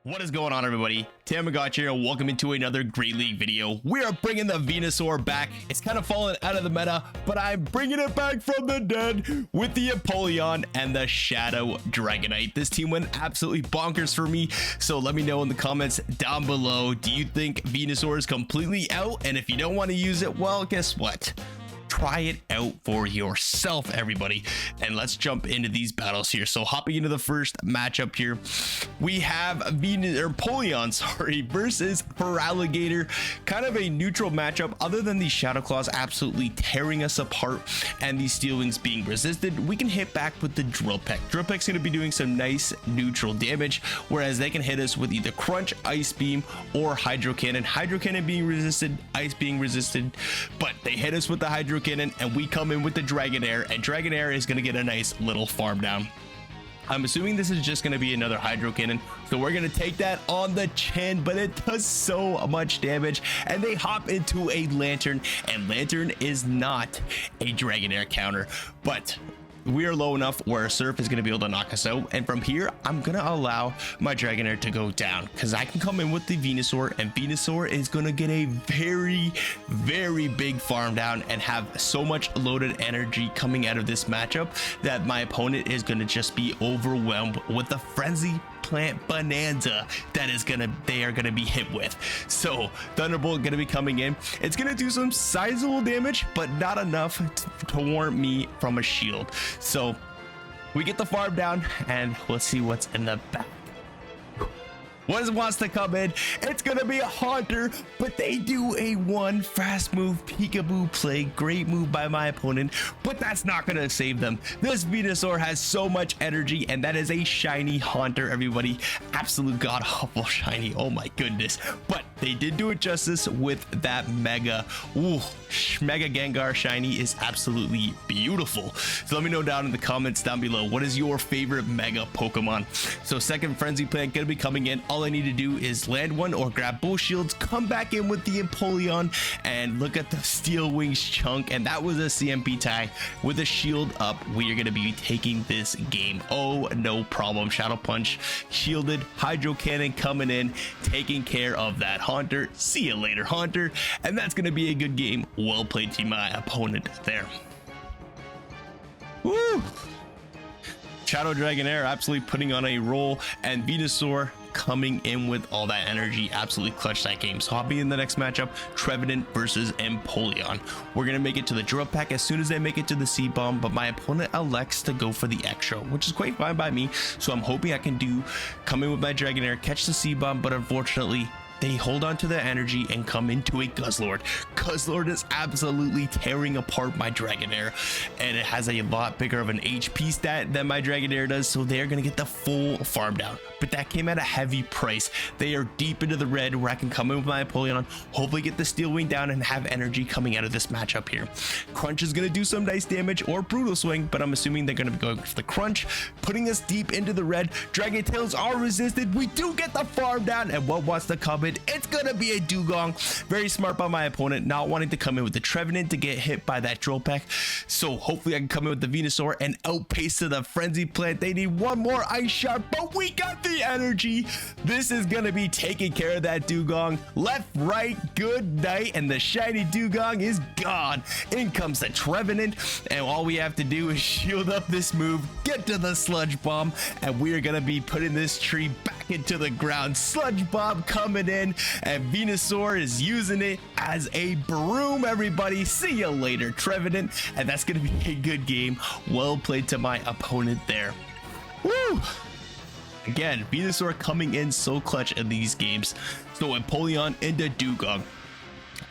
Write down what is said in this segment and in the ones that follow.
What is going on, everybody? Thammagotcha here. Welcome into another Great League video. We are bringing the Venusaur back. It's kind of fallen out of the meta, but I'm bringing it back from the dead with the Empoleon and the Shadow Dragonite. This team went absolutely bonkers for me, so let me know in the comments down below. Do you think Venusaur is completely out? And if you don't want to use it, well, guess what? Try it out for yourself, everybody, and let's jump into these battles here. So hopping into the first matchup here, we have Empoleon versus Feraligatr. Kind of a neutral matchup other than these Shadow Claws absolutely tearing us apart and these Steel Wings being resisted. We can hit back with the Drill Peck. Drill Peck's going to be doing some nice neutral damage, whereas they can hit us with either Crunch, Ice Beam, or Hydro Cannon. Hydro Cannon being resisted, Ice being resisted, but they hit us with the Hydro Cannon and we come in with the Dragonair, and Dragonair is going to get a nice little farm down. I'm assuming this is just going to be another Hydro Cannon, so we're going to take that on the chin, but it does so much damage. And they hop into a Lantern, and Lantern is not a Dragonair counter, but we are low enough where a Surf is going to be able to knock us out, and from here I'm going to allow my Dragonair to go down because I can come in with the Venusaur, and Venusaur is going to get a very big farm down and have so much loaded energy coming out of this matchup that my opponent is going to just be overwhelmed with the Frenzy Plant Bonanza that they are gonna be hit with. So Thunderbolt gonna be coming in. It's gonna do some sizable damage, but not enough to warrant me from a shield. So we get the farm down, and let's see what's in the back. What wants to come in? It's gonna be a Haunter, but they do a one fast move peekaboo play. Great move by my opponent, but that's not gonna save them. This Venusaur has so much energy, and that is a shiny Haunter, everybody. Absolute god awful shiny. Oh my goodness. But they did do it justice with that Mega. Ooh, Mega Gengar shiny is absolutely beautiful. So let me know down in the comments down below, what is your favorite Mega Pokemon? So second Frenzy Plant gonna be coming in. All I need to do is land one or grab both shields, come back in with the Empoleon, and look at the Steel Wings chunk, and that was a CMP tie. With a shield up, we are going to be taking this game. Oh, no problem. Shadow Punch shielded, Hydro Cannon coming in, taking care of that Haunter. See you later, Haunter. And that's going to be a good game. Well played to my opponent there. Woo! Shadow Dragonair absolutely putting on a roll, and Venusaur coming in with all that energy, absolutely clutch that game. So hopping in the next matchup, Trevenant versus Empoleon. We're gonna make it to the Drill Peck as soon as they make it to the Seed Bomb, but my opponent elects to go for the extra, which is quite fine by me. So I'm hoping I can come in with my Dragonair, catch the Seed Bomb, but unfortunately they hold on to the energy and come into a Guzzlord. Guzzlord is absolutely tearing apart my Dragonair, and it has a lot bigger of an HP stat than my Dragonair does, so they're gonna get the full farm down. But that came at a heavy price. They are deep into the red where I can come in with my Empoleon, hopefully get the Steel Wing down and have energy coming out of this matchup here. Crunch is gonna do some nice damage, or Brutal Swing, but I'm assuming they're gonna be going for the Crunch, putting us deep into the red. Dragon Tails are resisted. We do get the farm down, and what wants to come in? It's gonna be a Dugong. Very smart by my opponent, not wanting to come in with the Trevenant to get hit by that Drill Peck. So hopefully I can come in with the Venusaur and outpace to the Frenzy Plant. They need one more Ice Shard, but we got the energy. This is gonna be taking care of that Dugong. Left, right, good night, and the shiny Dugong is gone. In comes the Trevenant, and all we have to do is shield up this move, get to the Sludge Bomb, and we are gonna be putting this tree back into the ground. Sludge Bomb coming in, and Venusaur is using it as a broom, everybody. See you later, Trevenant. And that's gonna be a good game. Well played to my opponent there. Woo! Again, Venusaur coming in so clutch in these games. So Empoleon into Dugong.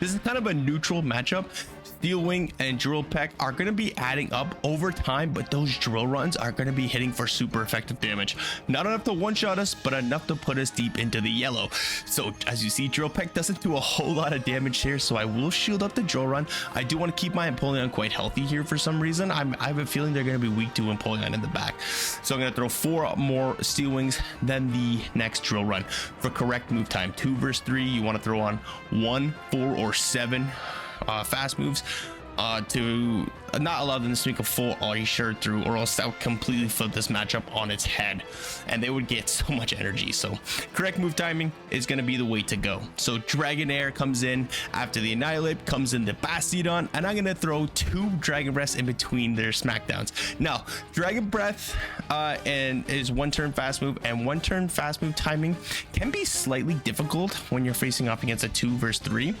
This is kind of a neutral matchup. Steel Wing and Drill Peck are going to be adding up over time, but those drill runs are going to be hitting for super effective damage. Not enough to one-shot us, but enough to put us deep into the yellow. So as you see, Drill Peck doesn't do a whole lot of damage here, so I will shield up the drill run. I do want to keep my Empoleon quite healthy here for some reason. I have a feeling they're going to be weak to Empoleon in the back. So I'm going to throw 4 more Steel Wings, then the next drill run. For correct move time, 2 versus 3, you want to throw on 1, 4, or 7 fast moves to not allow them to sneak a full Audi shirt through, or else that would completely flip this matchup on its head and they would get so much energy. So correct move timing is going to be the way to go. So Dragonair comes in after the Annihilate, comes in the Bastiodon, and I'm going to throw 2 Dragon Breaths in between their smackdowns. Now Dragon Breath and is 1 turn fast move, and 1 turn fast move timing can be slightly difficult when you're facing off against a 2 versus 3,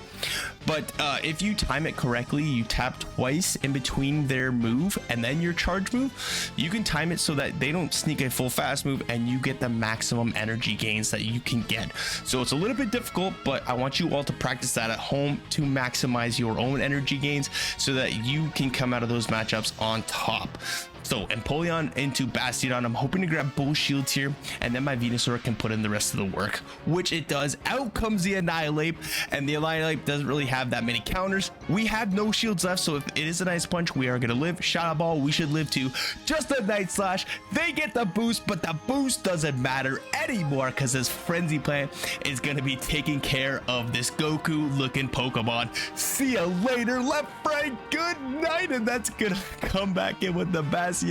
but if you time it correctly, you tap twice in between their move and then your charge move, you can time it so that they don't sneak a full fast move and you get the maximum energy gains that you can get. So it's a little bit difficult, but I want you all to practice that at home to maximize your own energy gains so that you can come out of those matchups on top. So Empoleon into Bastiodon, I'm hoping to grab both shields here, and then my Venusaur can put in the rest of the work, which it does. Out comes the Annihilate, and the Annihilate doesn't really have that many counters. We have no shields left, so if it is a nice punch, we are going to live. Shadow Ball, we should live too. Just a Night Slash, they get the boost, but the boost doesn't matter anymore because this Frenzy Plant is going to be taking care of this Goku looking Pokemon. See ya later, left, right, good night, and that's going to come back in with the Bastiodon.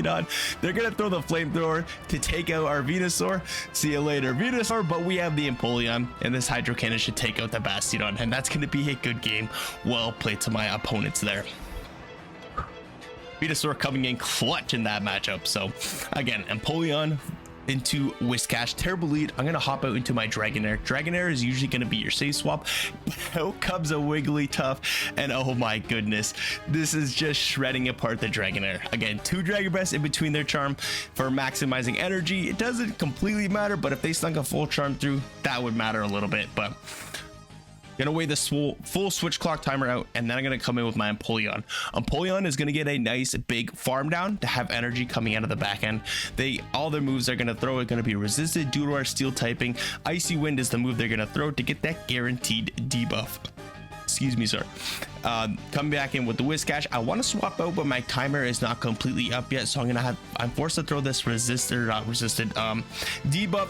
They're gonna throw the flamethrower to take out our Venusaur. See you later, Venusaur. But we have the Empoleon, and this Hydro Cannon should take out the Bastiodon, and that's gonna be a good game. Well played to my opponents there. Venusaur coming in clutch in that matchup. So again, Empoleon into Whiscash, terrible lead. I'm gonna hop out into my Dragonair. Dragonair is usually gonna be your safe swap. Out comes a Wigglytuff, and oh my goodness, this is just shredding apart the Dragonair. Again, 2 Dragon Breaths in between their charm for maximizing energy. It doesn't completely matter, but if they stunk a full charm through, that would matter a little bit. But gonna weigh the full switch clock timer out, and then I'm gonna come in with my Empoleon. Empoleon is gonna get a nice big farm down to have energy coming out of the back end. All their moves they're gonna throw are gonna be resisted due to our steel typing. Icy Wind is the move they're gonna throw to get that guaranteed debuff. Excuse me, sir. Come back in with the Whiscash. I want to swap out, but my timer is not completely up yet, so I'm forced to throw this debuffed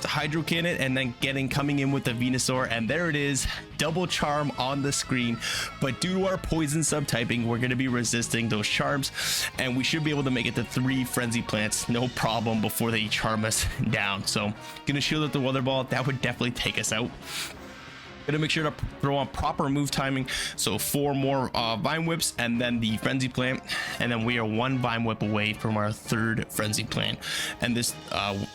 Hydro Cannon, and then coming in with the Venusaur, and there it is, double charm on the screen. But due to our poison subtyping, we're going to be resisting those charms, and we should be able to make it to 3 Frenzy Plants no problem before they charm us down. So gonna shield up the Weather Ball. That would definitely take us out. Gonna make sure to throw on proper move timing, so 4 more Vine Whips and then the Frenzy Plant, and then we are 1 Vine Whip away from our 3rd Frenzy Plant. And this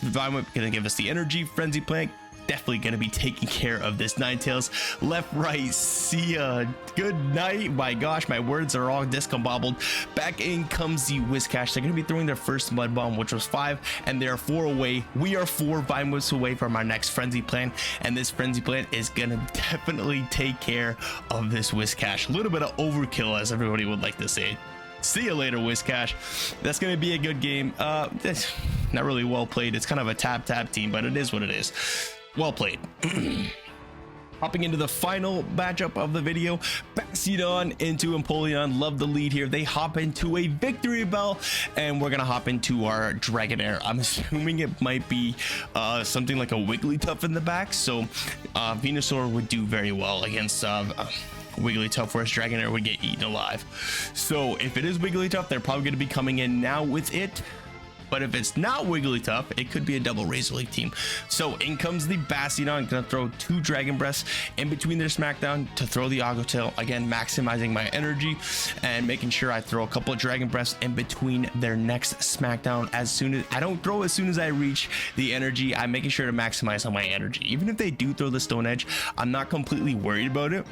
Vine Whip gonna give us the energy. Frenzy Plant definitely gonna be taking care of this Ninetales. Left, right, see ya, good night. My gosh, my words are all discombobbled. Back in comes the Whiscash. They're gonna be throwing their first Mud Bomb, which was 5, and they are 4 away. We are 4 Vine Whips away from our next Frenzy Plant, and this Frenzy Plant is gonna definitely take care of this Whiscash. A little bit of overkill, as everybody would like to say. See you later, Whiscash. That's going to be a good game. It's not really well played. It's kind of a tap team, but it is what it is. Well played. Hopping into the final matchup of the video, Bastiodon into Empoleon. Love the lead here. They hop into a Victory Bell, and we're gonna hop into our Dragonair. I'm assuming it might be something like a Wigglytuff in the back, so Venusaur would do very well against Wigglytuff, whereas Dragonair would get eaten alive. So if it is Wigglytuff, they're probably going to be coming in now with it. But if it's not Wigglytuff, it could be a double Razor Leaf team. So in comes the Bastiodon. Gonna throw 2 Dragon Breaths in between their smackdown to throw the Agro Tail. Again, maximizing my energy and making sure I throw a couple of Dragon Breaths in between their next smackdown. I don't throw as soon as I reach the energy. I'm making sure to maximize on my energy. Even if they do throw the Stone Edge, I'm not completely worried about it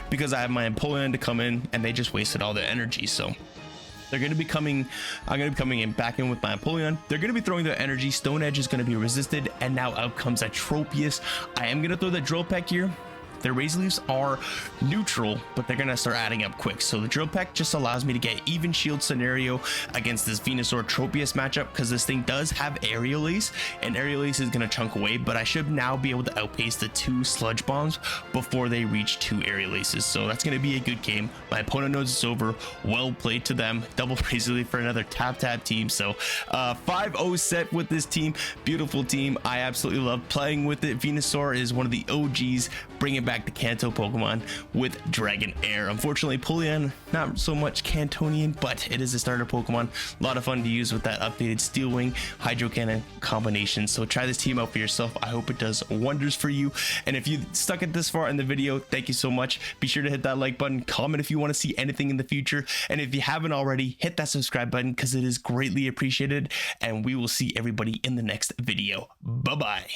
because I have my Empoleon to come in, and they just wasted all the energy. So they're going to be coming, I'm going to be coming in back in with my Empoleon. They're going to be throwing their energy. Stone Edge is going to be resisted, and now out comes a Tropius. I am going to throw the Drill Peck here. Their Razor Leafs are neutral, but they're going to start adding up quick. So the Drill Peck just allows me to get even shield scenario against this Venusaur Tropius matchup, because this thing does have Aerial Ace, and Aerial Ace is going to chunk away, but I should now be able to outpace the 2 Sludge Bombs before they reach 2 Aerial Aces. So that's going to be a good game. My opponent knows it's over. Well played to them. Double Razor Leaf for another tap team. So 5-0 set with this team. Beautiful team. I absolutely love playing with it. Venusaur is one of the OGs. Bring it back back the Kanto Pokemon with Dragon Air. Unfortunately, Polion, not so much Cantonian, but it is a starter Pokemon. A lot of fun to use with that updated Steel Wing Hydro Cannon combination. So try this team out for yourself. I hope it does wonders for you. And if you stuck it this far in the video, thank you so much. Be sure to hit that like button, comment if you want to see anything in the future. And if you haven't already, hit that subscribe button because it is greatly appreciated. And we will see everybody in the next video. Bye-bye.